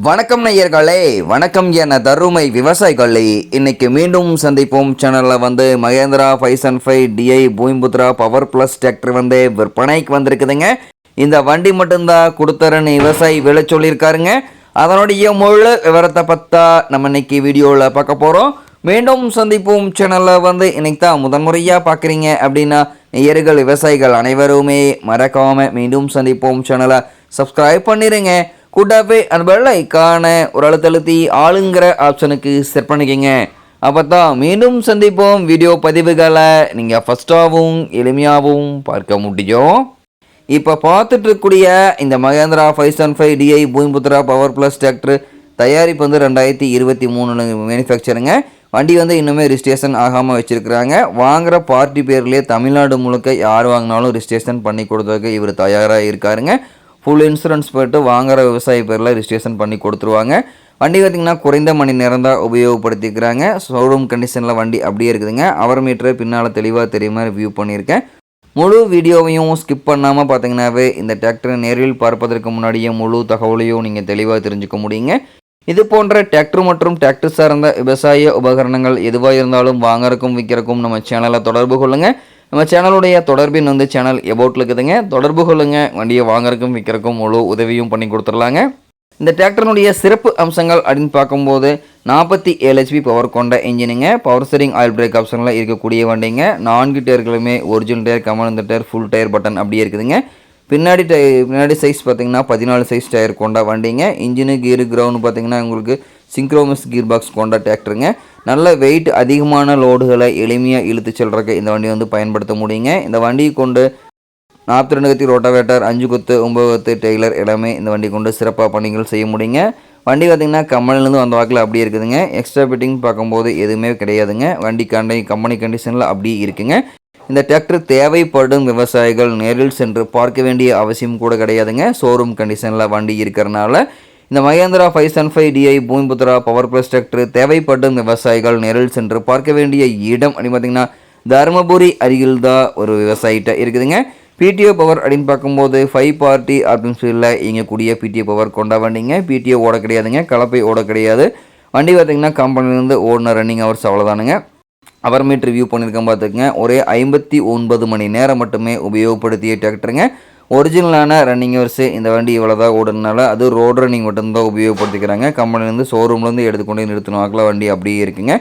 வணக்கம் நேயர்களே, வணக்கம் என தருமை விவசாயிகளே. இன்னைக்கு மீண்டும் சந்திப்போம் சேனலில் Mahindra 505 DI Bhoomiputra power plus tractor விற்பனைக்கு வந்திருக்குதுங்க. இந்த வண்டி மட்டும்தான் கொடுத்துறன்னு விவசாயி விலை சொல்லியிருக்காருங்க. அதனுடைய முழு விவரத்தை பற்றா நம்ம இன்னைக்கு வீடியோவில் பார்க்க போகிறோம். மீண்டும் சந்திப்போம் சேனலில் இன்னைக்கு தான் முதன்முறையாக பார்க்குறீங்க அப்படின்னா நேயர்கள் விவசாயிகள் அனைவருமே மறக்காமல் மீண்டும் சந்திப்போம் சேனலை சப்ஸ்கிரைப் பண்ணிடுங்க. கூட்டாவே அந்த பெல் ஐக்கான ஒரு அழுத்தழுத்தி ஆளுங்கிற ஆப்ஷனுக்கு செட் பண்ணிக்கங்க. அப்போ தான் மீண்டும் சந்திப்போம் வீடியோ பதிவுகளை நீங்கள் ஃபஸ்ட்டாகவும் எளிமையாகவும் பார்க்க முடியும். இப்போ பார்த்துட்டு இருக்கக்கூடிய இந்த Mahindra 505 DI Bhoomiputra power plus tractor தயாரிப்பு 2023 மேனுஃபேக்சருங்க. வண்டி இன்னுமே ரிஜிஸ்ட்ரேஷன் ஆகாமல் வச்சுருக்கிறாங்க. வாங்குகிற பார்ட்டி பேர்லேயே தமிழ்நாடு முழுக்க யார் வாங்கினாலும் ரிஜிஸ்ட்ரேஷன் பண்ணி கொடுத்ததுக்கு இவர் தயாராக இருக்காருங்க. ஃபுல் இன்சூரன்ஸ் போய்ட்டு வாங்குகிற விவசாயி பேரில் ரிஜிஸ்ட்ரேஷன் பண்ணி கொடுத்துருவாங்க. வண்டி பார்த்திங்கன்னா குறைந்த மணி நேரம் தான் உபயோகப்படுத்திக்கிறாங்க. ஷோரூம் கண்டிஷனில் வண்டி அப்படியே இருக்குதுங்க. அவர் மீட்டரை பின்னால் தெளிவாக தெரியுமா ரிவ்யூ பண்ணியிருக்கேன். முழு வீடியோவையும் ஸ்கிப் பண்ணாமல் பார்த்தீங்கன்னாவே இந்த டிராக்டரை நேரில் பார்ப்பதற்கு முன்னாடியே முழு தகவலையும் நீங்கள் தெளிவாக தெரிஞ்சுக்க முடியுங்க. இது போன்ற டிராக்டர் மற்றும் டிராக்டர் சார்ந்த விவசாய உபகரணங்கள் எதுவாக இருந்தாலும் வாங்கறக்கும் விற்கிறக்கும் நம்ம சேனலை தொடர்பு கொள்ளுங்கள். நம்ம சேனலுடைய தொடர்பின் சேனல் எபோட்டில் இருக்குதுங்க. தொடர்பு கொள்ளுங்க. வண்டியை வாங்கறக்கும் விற்கிறக்கும் முழு உதவியும் பண்ணி கொடுத்துடலாங்க. இந்த டிராக்டருடைய சிறப்பு அம்சங்கள் அப்படின்னு பார்க்கும்போது 47 HP பவர் கொண்ட இன்ஜினுங்க. பவர் ஸ்டீரிங் ஆயில் பிரேக் ஆப்ஷனில் இருக்கக்கூடிய வண்டிங்க. 4 டயர்களுமே original tyre, command tyre, full tyre button அப்படியே இருக்குதுங்க. பின்னாடி சைஸ் பார்த்தீங்கன்னா 14 சைஸ் டயர் கொண்ட வண்டிங்க. இன்ஜினு கீரு கிரவுண்டு பார்த்தீங்கன்னா உங்களுக்கு சிங்க்ரோமஸ் கீர் பாக்ஸ் கொண்ட டிராக்டருங்க. நல்ல வெயிட் அதிகமான லோடுகளை எளிமையாக இழுத்து செல்றதுக்கு இந்த வண்டி பயன்படுத்த முடியுங்க. இந்த வண்டியை கொண்டு 42 கத்தி ரோட்டாவேட்டர், 5 கொத்து 9 கொத்து டெய்லர் எல்லாமே இந்த வண்டி கொண்டு சிறப்பாக பணிகள் செய்ய முடியுங்க. வண்டி பார்த்திங்கன்னா கம்பெனிலேருந்து வந்த வாக்கில் அப்படியே இருக்குதுங்க. எக்ஸ்ட்ரா ஃபிட்டிங் பார்க்கும்போது எதுவுமே கிடையாதுங்க. வண்டி கம்பெனி கண்டிஷனில் அப்படியே இருக்குங்க. இந்த டிராக்டர் தேவைப்படும் விவசாயிகள் நேரில் சென்று பார்க்க வேண்டிய அவசியம் கூட கிடையாதுங்க. ஷோரூம் கண்டிஷனில் வண்டி இருக்கிறனால இந்த Mahindra 505 DI Bhoomiputra power plus tractor தேவைப்படும் விவசாயிகள் நேரில் சென்று பார்க்க வேண்டிய இடம் அப்படின்னு பார்த்திங்கன்னா தருமபுரி அருகில் தான் ஒரு விவசாயிட்ட இருக்குதுங்க. பிடிஓ பவர் அப்படின்னு பார்க்கும்போது 5 பார்ட்டி அப்படின்னு சொல்லி இயங்கக்கூடிய பிடிஓ பவர் கொண்ட வண்டிங்க. பிடிஓ ஓட கிடையாதுங்க, கலப்பை ஓட கிடையாது. வண்டி பார்த்திங்கன்னா கம்பெனிலேருந்து ஓடின ரன்னிங் ஹவர்ஸ் அவ்வளோதானுங்க. அவர் மீட் ரிவ்யூ பண்ணியிருக்கேன் பார்த்துக்குங்க. ஒரே 59 மணி நேரம் மட்டுமே உபயோகப்படுத்திய டிராக்டருங்க. ஒரிஜினலான ரன்னிங் ஹவர்ஸு இந்த வண்டி இவ்வளோ தான் ஓடுறதுனால அது ரோடு ரன்னிங் மட்டும்தான் உபயோகப்படுத்திக்கிறாங்க. கம்பெனிலேருந்து ஷோரூம்லேருந்து எடுத்துக்கொண்டு நிறுத்தின வாக்கில் வண்டி அப்படியே இருக்குங்க.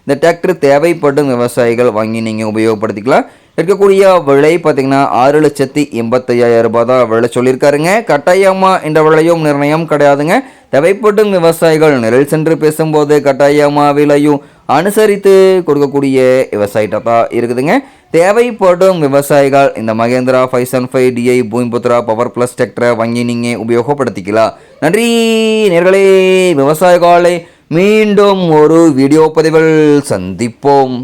இந்த டிராக்டர் தேவைப்படும் விவசாயிகள் வாங்கி நீங்கள் உபயோகப்படுத்திக்கலாம். இருக்கக்கூடிய விலை பார்த்திங்கன்னா 6,85,000 ரூபாய் தான் விலை சொல்லியிருக்காருங்க. கட்டாயமாக இந்த விலையும் நிர்ணயம் கிடையாதுங்க. தேவைப்படும் விவசாயிகள் நிரல் சென்று பேசும்போது கட்டாயமாக விலையும் அனுசரித்து கொடுக்கக்கூடிய விவசாயிட்ட தான் இருக்குதுங்க. தேவைப்படும் விவசாயிகள் இந்த Mahindra 505 DI Bhoomiputra power plus டிராக்டரை வாங்கி நீங்கள் உபயோகப்படுத்திக்கலாம். நன்றி நேயர்களே, விவசாயிகளை மீண்டும் ஒரு வீடியோ பதிவில் சந்திப்போம்.